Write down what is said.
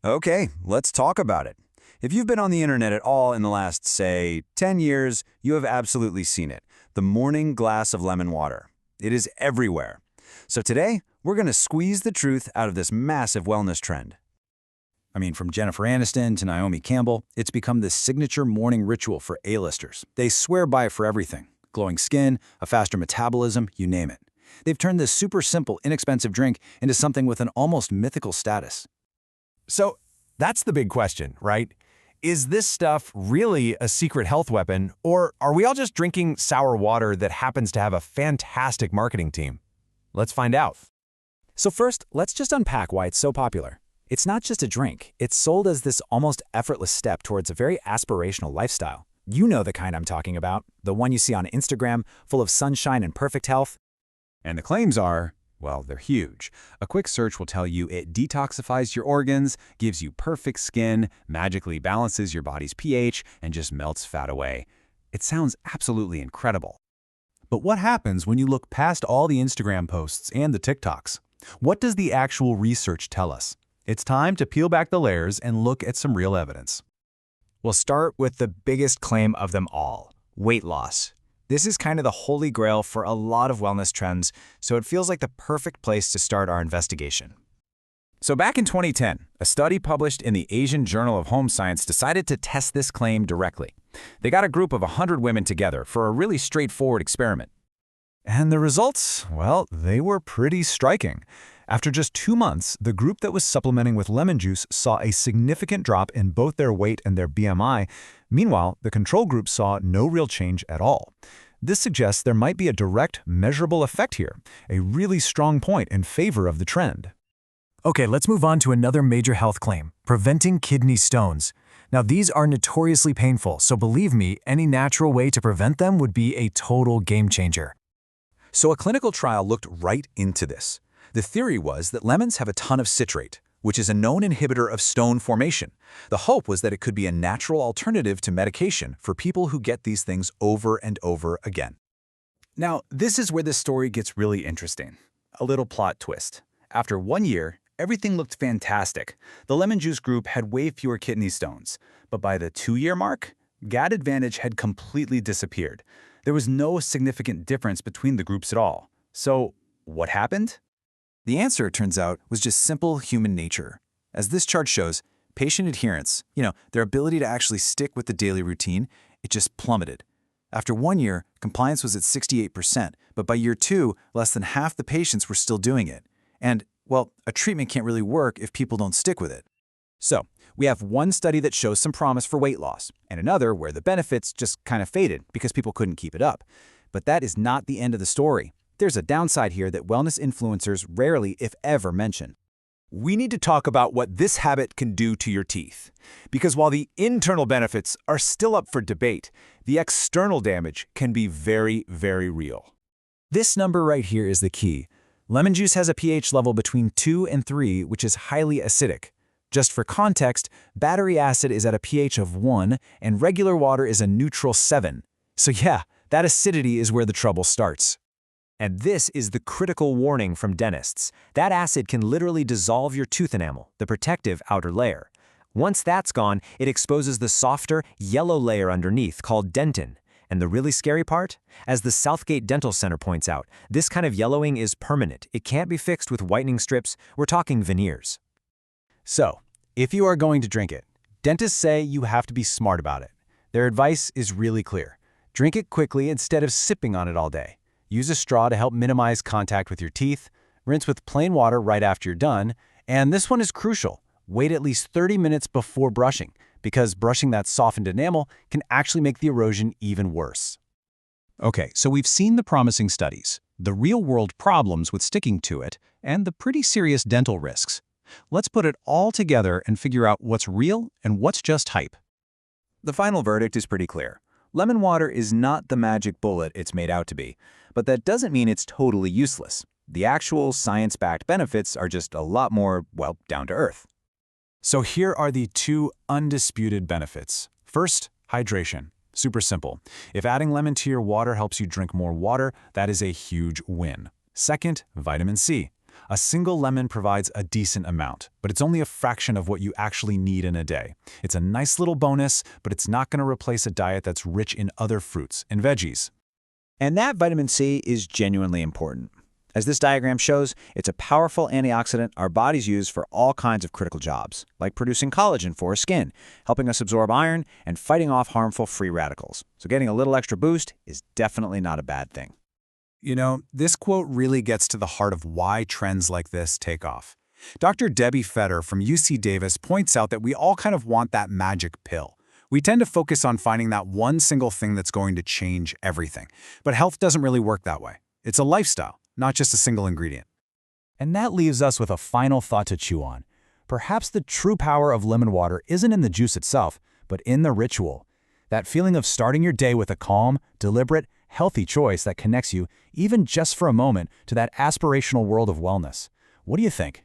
Okay, let's talk about it. If you've been on the internet at all in the last, say, 10 years, you have absolutely seen it. The morning glass of lemon water. It is everywhere. So today, we're going to squeeze the truth out of this massive wellness trend. I mean, from Jennifer Aniston to Naomi Campbell, it's become this signature morning ritual for A-listers. They swear by it for everything. Glowing skin, a faster metabolism, you name it. They've turned this super simple, inexpensive drink into something with an almost mythical status. So that's the big question, right? Is this stuff really a secret health weapon, or are we all just drinking sour water that happens to have a fantastic marketing team? Let's find out. So first, let's just unpack why it's so popular. It's not just a drink. It's sold as this almost effortless step towards a very aspirational lifestyle. You know the kind I'm talking about, the one you see on Instagram, full of sunshine and perfect health. And the claims are, well, they're huge. A quick search will tell you it detoxifies your organs, gives you perfect skin, magically balances your body's pH, and just melts fat away. It sounds absolutely incredible. But what happens when you look past all the Instagram posts and the TikToks? What does the actual research tell us? It's time to peel back the layers and look at some real evidence. We'll start with the biggest claim of them all, weight loss. This is kind of the holy grail for a lot of wellness trends, so it feels like the perfect place to start our investigation. So back in 2010, a study published in the Asian Journal of Home Science decided to test this claim directly. They got a group of 100 women together for a really straightforward experiment. And the results, well, they were pretty striking. After just 2 months, the group that was supplementing with lemon juice saw a significant drop in both their weight and their BMI. Meanwhile, the control group saw no real change at all. This suggests there might be a direct, measurable effect here, a really strong point in favor of the trend. Okay, let's move on to another major health claim, preventing kidney stones. Now, these are notoriously painful, so believe me, any natural way to prevent them would be a total game changer. So a clinical trial looked right into this. The theory was that lemons have a ton of citrate, which is a known inhibitor of stone formation. The hope was that it could be a natural alternative to medication for people who get these things over and over again. Now, this is where the story gets really interesting. A little plot twist. After 1 year, everything looked fantastic. The lemon juice group had way fewer kidney stones. But by the 2-year mark, GAD advantage had completely disappeared. There was no significant difference between the groups at all. So, what happened? The answer, it turns out, was just simple human nature. As this chart shows, patient adherence, their ability to actually stick with the daily routine, it just plummeted. After 1 year, compliance was at 68%, but by year 2, less than half the patients were still doing it. And, well, a treatment can't really work if people don't stick with it. So, we have one study that shows some promise for weight loss, and another where the benefits just kind of faded because people couldn't keep it up. But that is not the end of the story. There's a downside here that wellness influencers rarely, if ever, mention. We need to talk about what this habit can do to your teeth. Because while the internal benefits are still up for debate, the external damage can be very, very real. This number right here is the key. Lemon juice has a pH level between 2 and 3, which is highly acidic. Just for context, battery acid is at a pH of 1, and regular water is a neutral 7. So yeah, that acidity is where the trouble starts. And this is the critical warning from dentists. That acid can literally dissolve your tooth enamel, the protective outer layer. Once that's gone, it exposes the softer, yellow layer underneath called dentin. And the really scary part? As the Southgate Dental Center points out, this kind of yellowing is permanent. It can't be fixed with whitening strips. We're talking veneers. So, if you are going to drink it, dentists say you have to be smart about it. Their advice is really clear. Drink it quickly instead of sipping on it all day. Use a straw to help minimize contact with your teeth. Rinse with plain water right after you're done. And this one is crucial. Wait at least 30 minutes before brushing, because brushing that softened enamel can actually make the erosion even worse. Okay, so we've seen the promising studies, the real-world problems with sticking to it, and the pretty serious dental risks. Let's put it all together and figure out what's real and what's just hype. The final verdict is pretty clear. Lemon water is not the magic bullet it's made out to be, but that doesn't mean it's totally useless. The actual science-backed benefits are just a lot more, well, down to earth. So here are the 2 undisputed benefits. First, hydration. Super simple. If adding lemon to your water helps you drink more water, that is a huge win. Second, vitamin C. A single lemon provides a decent amount, but it's only a fraction of what you actually need in a day. It's a nice little bonus, but it's not going to replace a diet that's rich in other fruits and veggies. And that vitamin C is genuinely important. As this diagram shows, it's a powerful antioxidant our bodies use for all kinds of critical jobs, like producing collagen for our skin, helping us absorb iron, and fighting off harmful free radicals. So getting a little extra boost is definitely not a bad thing. You know, this quote really gets to the heart of why trends like this take off. Dr. Debbie Fetter from UC Davis points out that we all kind of want that magic pill. We tend to focus on finding that one single thing that's going to change everything. But health doesn't really work that way. It's a lifestyle, not just a single ingredient. And that leaves us with a final thought to chew on. Perhaps the true power of lemon water isn't in the juice itself, but in the ritual. That feeling of starting your day with a calm, deliberate, healthy choice that connects you, even just for a moment, to that aspirational world of wellness. What do you think?